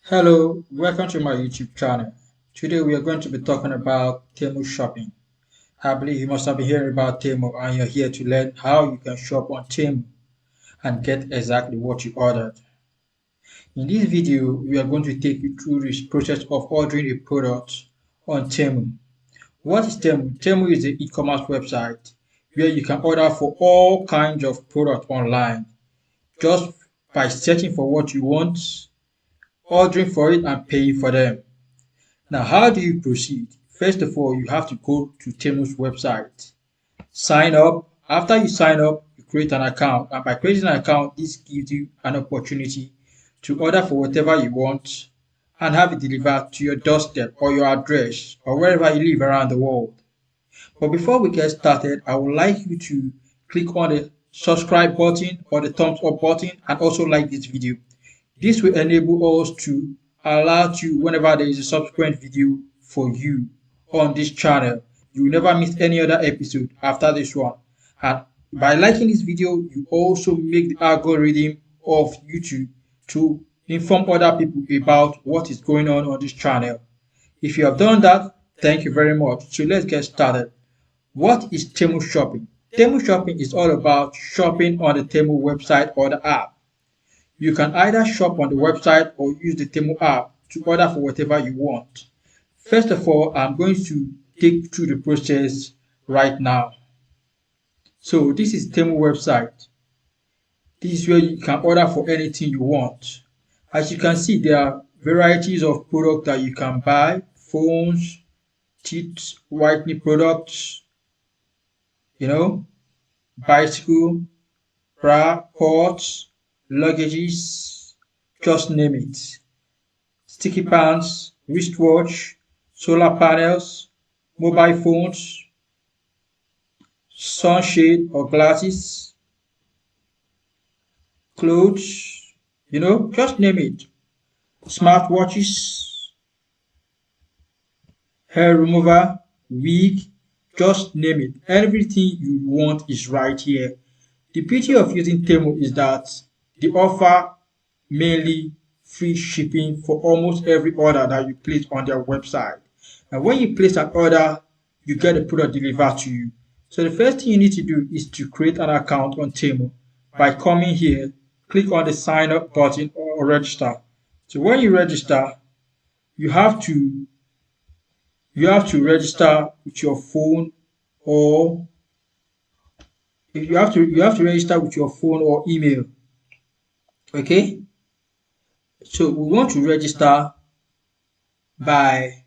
Hello, welcome to my YouTube channel. Today we are going to be talking about Temu shopping. I believe you must have been hearing about Temu and you're here to learn how you can shop on Temu and get exactly what you ordered. In this video, we are going to take you through this process of ordering a product on Temu. What is Temu? Temu is an e-commerce website where you can order for all kinds of products online just by searching for what you want, ordering for it and paying for them. Now, how do you proceed? First of all, you have to go to Temu's website, sign up. After you sign up, you create an account. And by creating an account, this gives you an opportunity to order for whatever you want and have it delivered to your doorstep or your address or wherever you live around the world. But before we get started, I would like you to click on the subscribe button or the thumbs up button and also like this video. This will enable us to alert you whenever there is a subsequent video for you on this channel. You will never miss any other episode after this one. And by liking this video, you also make the algorithm of YouTube to inform other people about what is going on this channel. If you have done that, thank you very much. So let's get started. What is Temu shopping? Temu shopping is all about shopping on the Temu website or the app. You can either shop on the website or use the Temu app to order for whatever you want. First of all, I'm going to take you through the process right now. So this is Temu website. This is where you can order for anything you want. As you can see, there are varieties of products that you can buy: phones, teeth whitening products, bicycle, bra, pots, luggages, just name it. Sticky pants, wristwatch, solar panels, mobile phones, sunshade or glasses, clothes, just name it. Smartwatches, hair remover, wig, just name it. Everything you want is right here. The beauty of using Temu is that they offer mainly free shipping for almost every order that you place on their website. And when you place an order, you get the product delivered to you. So the first thing you need to do is to create an account on Temu by coming here, click on the sign up button or register. So when you register, you have to register with your phone, or you have to register with your phone or email. Okay, so we want to register by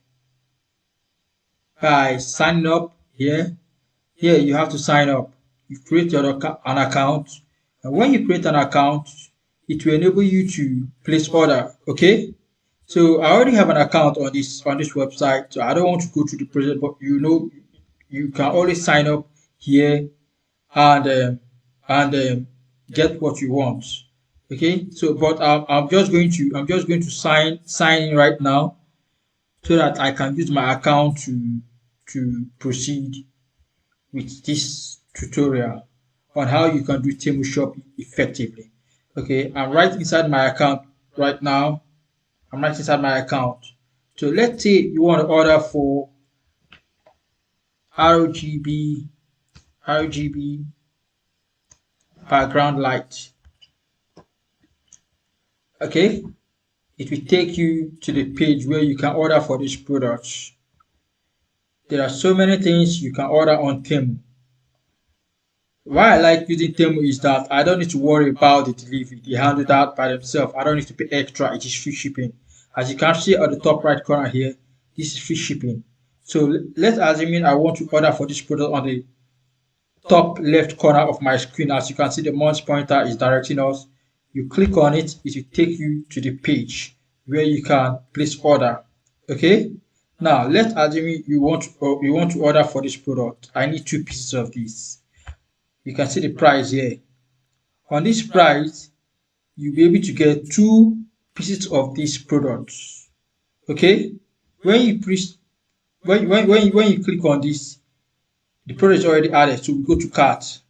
signing up here. Here you have to sign up. You create an account, and when you create an account, it will enable you to place order. Okay, so I already have an account on this website, so I don't want to go through the process, but you can always sign up here and get what you want. Okay, so but I'm just going to sign in right now so that I can use my account to proceed with this tutorial on how you can do Temu shopping effectively. Okay, I'm right inside my account right now. I'm right inside my account. So let's say you want to order for RGB background light. Okay, it will take you to the page where you can order for these products. There are so many things you can order on Temu. Why I like using Temu is that I don't need to worry about the delivery. They handle that by themselves. I don't need to pay extra. It is free shipping. As you can see at the top right corner here, this is free shipping. So let's assume I want to order for this product on the top left corner of my screen. As you can see, the mouse pointer is directing us. You click on it, it will take you to the page where you can place order. Okay, now let's assume you want to order for this product. I need 2 pieces of this. You can see the price here. On this price, you'll be able to get 2 pieces of these products. Okay, when you click on this, the product is already added, so we go to cart.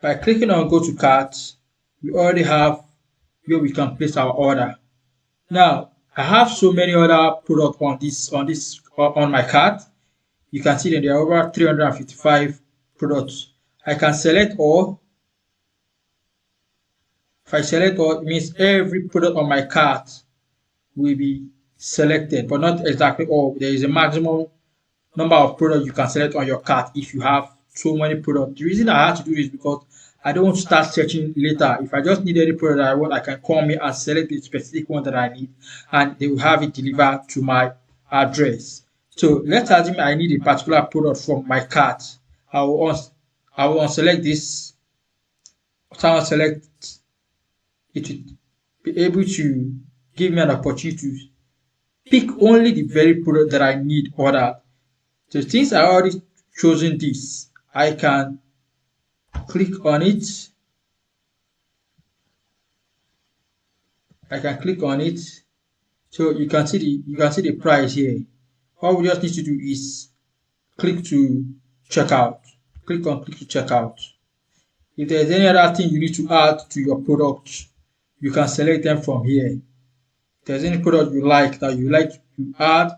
By clicking on go to cart, we already have where we can place our order. Now I have so many other products on my cart. You can see that there are over 355 products. I can select all. If I select all, it means every product on my cart will be selected, but not exactly all. There is a maximum number of products you can select on your cart if you have so many products. The reason I have to do this is because I don't want to start searching later. If I just need any product that I want, I can come here and select the specific one that I need, and they will have it delivered to my address. So let's assume I need a particular product from my cart. I will, I will unselect this. After I select, it will be able to give me an opportunity to pick only the very product that I need ordered. So since I already chosen this, I can click on it. I can click on it. So you can see the price here. All we just need to do is click to checkout. Click to checkout. If there's any other thing you need to add to your product, you can select them from here. If there's any product you like that you like to add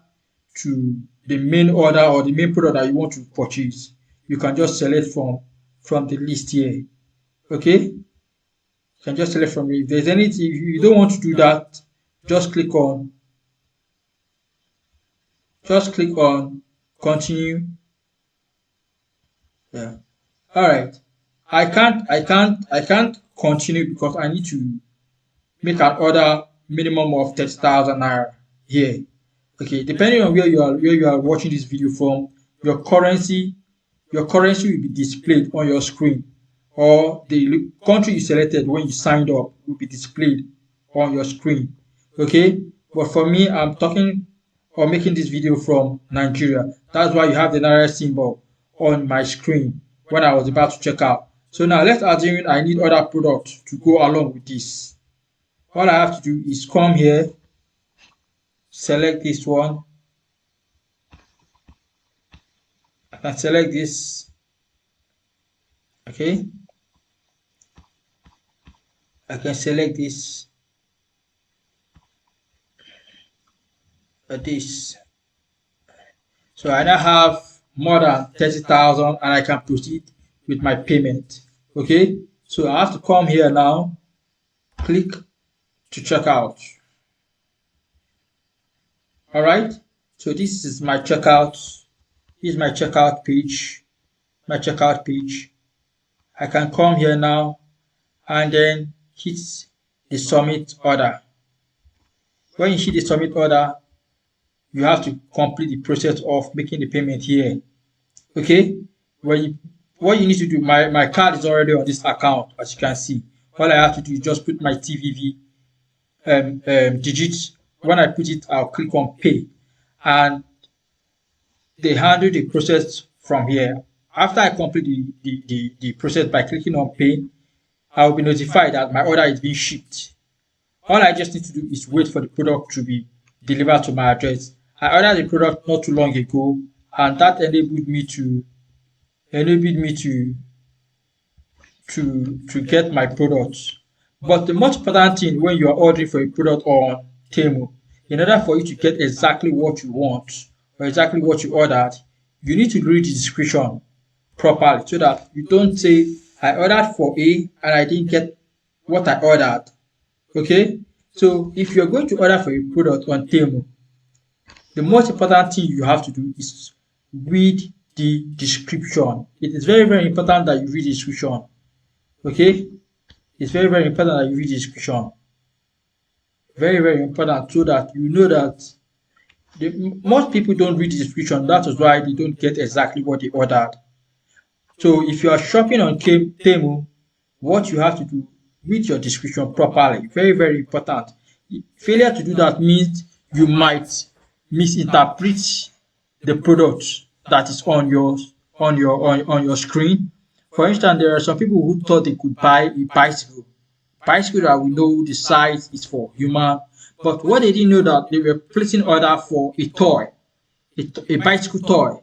to the main order or the main product that you want to purchase, you can just select from the list here. Okay, you can just select from it. If there's anything, if you don't want to do that, just click on continue. Yeah. All right. I can't continue because I need to make an order minimum of 30,000 naira here. Okay, depending on where you are watching this video from, your currency your currency will be displayed on your screen, or the country you selected when you signed up will be displayed on your screen. Okay, but for me, I'm talking or making this video from Nigeria. That's why you have the Naira symbol on my screen when I was about to check out. So now let's assume I need other products to go along with this. All I have to do is come here, select this one. I can select this. Okay, I can select this, this. So I now have more than 30,000 and I can proceed with my payment. Okay, so I have to come here now, click to check out. All right, so this is my checkout. This is my checkout page. My checkout page. I can come here now and then hit the submit order. When you hit the submit order, you have to complete the process of making the payment here. Okay, what you need to do, my card is already on this account, as you can see. All I have to do is just put my TVV digits. When I put it, I'll click on pay, and they handle the process from here. After I complete the process by clicking on pay, I will be notified that my order is being shipped. All I just need to do is wait for the product to be delivered to my address. I ordered the product not too long ago, and that enabled me to get my products. But the most important thing when you are ordering for a product on Temu, in order for you to get exactly what you want or exactly what you ordered, you need to read the description properly so that you don't say I ordered for A and I didn't get what I ordered. Okay, so if you're going to order for a product on Temu, the most important thing you have to do is read the description. It is very, very important that you read the description. Okay, it's very, very important that you read the description. Very, very important, so that you know that most people don't read the description. That is why they don't get exactly what they ordered. So if you are shopping on Temu, what you have to do, read your description properly. Very, very important. Failure to do that means you might misinterpret the product that is on your screen. For instance, there are some people who thought they could buy a bicycle that we know the size is for human, but what they didn't know that they were placing order for a toy, a bicycle toy.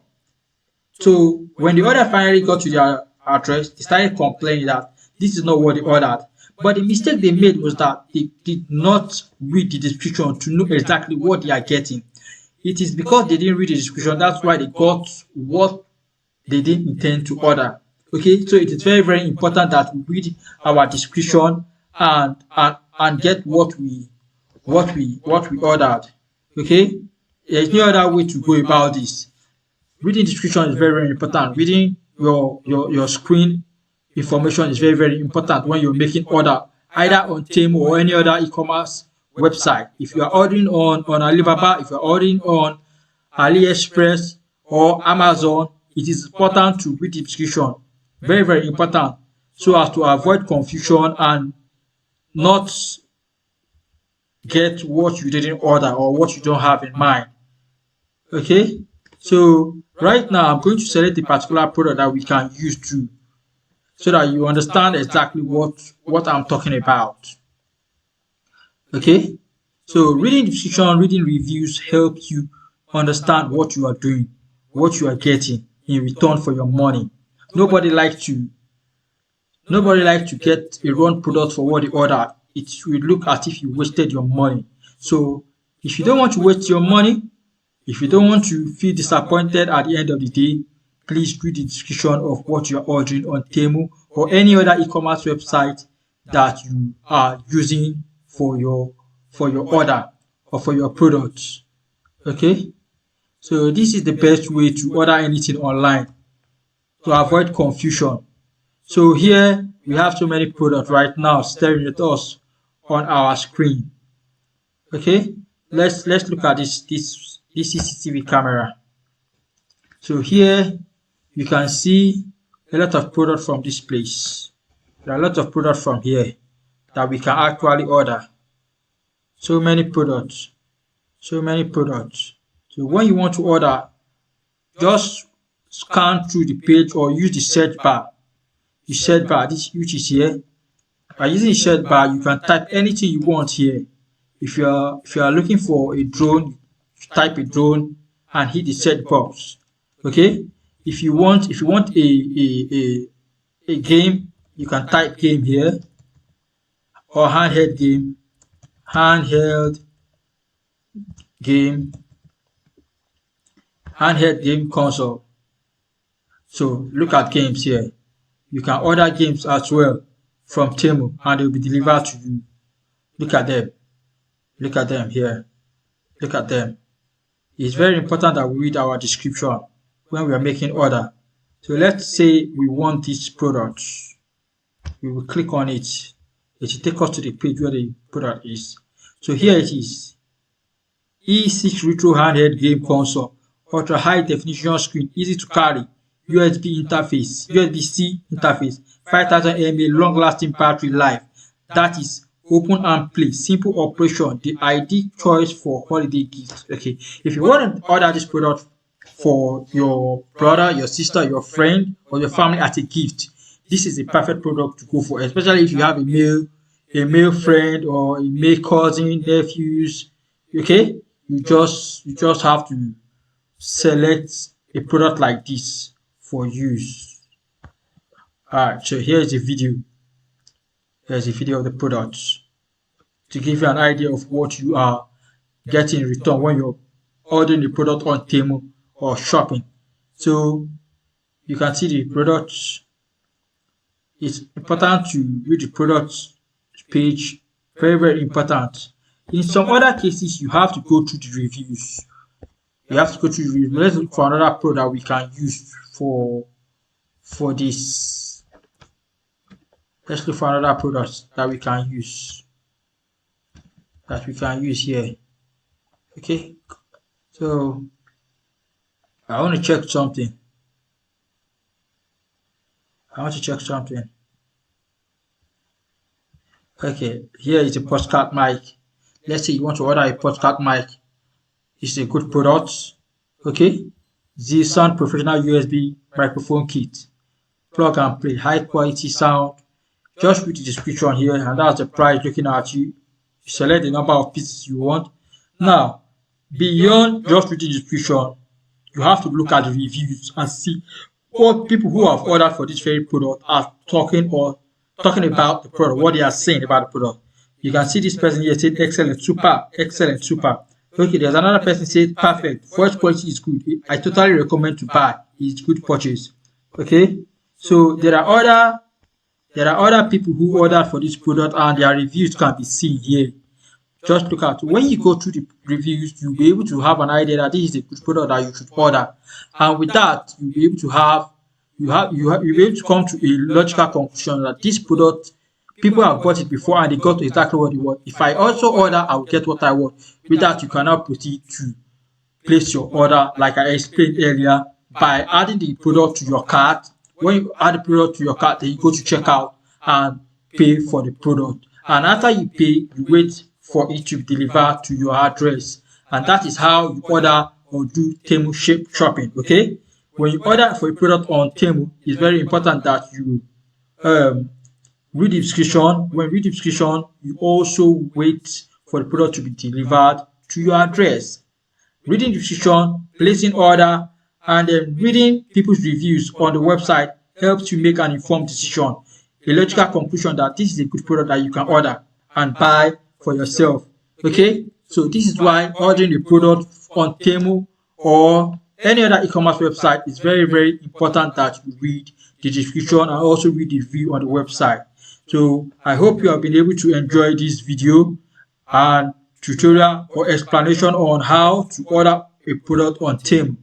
So when the order finally got to their address, they started complaining that this is not what they ordered. But the mistake they made was that they did not read the description to know exactly what they are getting. It is because they didn't read the description, that's why they got what they didn't intend to order. Okay, so it is very, very important that we read our description and get what we ordered. Okay, there is no other way to go about this. Reading description is very, very important. Reading your screen information is very, very important when you're making order either on Temu or any other e-commerce website. If you are ordering on Alibaba, if you are ordering on AliExpress or Amazon, it is important to read the description. Very, very important, so as to avoid confusion and not get what you didn't order or what you don't have in mind. Okay, so right now I'm going to select the particular product that we can use to, so that you understand exactly what I'm talking about. Okay, so reading description, reading reviews help you understand what you are doing, what you are getting in return for your money. Nobody likes to get a wrong product for what they ordered. It will look as if you wasted your money. So if you don't want to waste your money, if you don't want to feel disappointed at the end of the day, please read the description of what you are ordering on Temu or any other e-commerce website that you are using for your order or for your products. Okay, so this is the best way to order anything online to avoid confusion. So here we have so many products right now staring at us on our screen. Okay, let's look at this CCTV camera. So here you can see a lot of products from this place. There are a lot of products from here that we can actually order. So many products. So when you want to order, just scan through the page or use the search bar. The search bar, which is here. By using the search bar, you can type anything you want here. If you are looking for a drone, type a drone and hit the search box. Okay. If you want a game, you can type game here, or handheld game console. So look at games here. You can order games as well from Temu and they will be delivered to you. Look at them. Look at them here. Look at them. It's very important that we read our description when we are making order. So let's say we want this product. We will click on it. It will take us to the page where the product is. So here it is. E6 Retro Handheld Game Console. Ultra high definition screen, easy to carry. USB-C interface, 5000 mAh long lasting battery life. That is open and play, simple operation, the ideal choice for holiday gifts. Okay, if you want to order this product for your brother, your sister, your friend, or your family as a gift, this is a perfect product to go for, especially if you have a male friend or a male cousin, nephews. Okay, you just have to select a product like this for use. Alright, so here's a video. Here's a video of the products to give you an idea of what you are getting in return when you're ordering the product on Temu or shopping. So you can see the products. It's important to read the products page. Very, very important. In some other cases, you have to go through the reviews. Let's look for another product we can use for this. Let's look for another product that we can use here. Okay, so I want to check something. Okay, here is a postcard mic. Let's say you want to order a postcard mic. It's a good product. Okay, the Sound Professional USB microphone kit, plug and play, high quality sound. Just read the description here, and that's the price looking at you. You select the number of pieces you want. Now, beyond just reading the description, you have to look at the reviews and see what people who have ordered for this very product are talking or talking about the product, what they are saying about the product. You can see this person here said excellent, super, excellent, super. Okay, there's another person said perfect, voice quality is good. I totally recommend to buy. It's good purchase. Okay, so there are other people who ordered for this product and their reviews can be seen here. Just look at when you go through the reviews, you'll be able to have an idea that this is a good product that you should order, and with that, you'll be able to you'll be able to come to a logical conclusion that this product people have bought it before and they got exactly what they want. If I also order, I will get what I want. With that, you can now proceed to place your order like I explained earlier by adding the product to your cart. When you add the product to your cart, then you go to checkout and pay for the product. And after you pay, you wait for it to be delivered to your address. And that is how you order or do Temu shopping. Okay? When you order for a product on Temu, it's very important that you read the description. When you read the description, you also wait for the product to be delivered to your address. Reading the description, placing order, and then reading people's reviews on the website helps you make an informed decision, a logical conclusion that this is a good product that you can order and buy for yourself. Okay, so this is why ordering a product on Temu or any other e-commerce website is very, very important that you read the description and also read the review on the website. So I hope you have been able to enjoy this video and tutorial or explanation on how to order a product on Temu.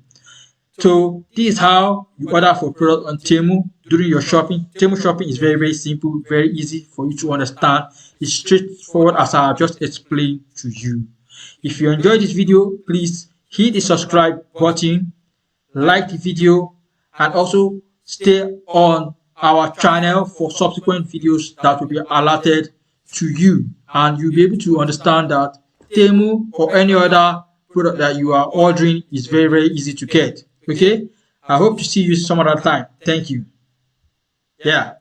So this is how you order for product on Temu during your shopping. Temu shopping is very, very simple, very easy for you to understand. It's straightforward as I have just explained to you. If you enjoyed this video, please hit the subscribe button, like the video, and also stay on our channel for subsequent videos that will be alerted to you, and you'll be able to understand that Temu or any other product that you are ordering is very, very easy to get. Okay, I hope to see you some other time. Thank you. Yeah.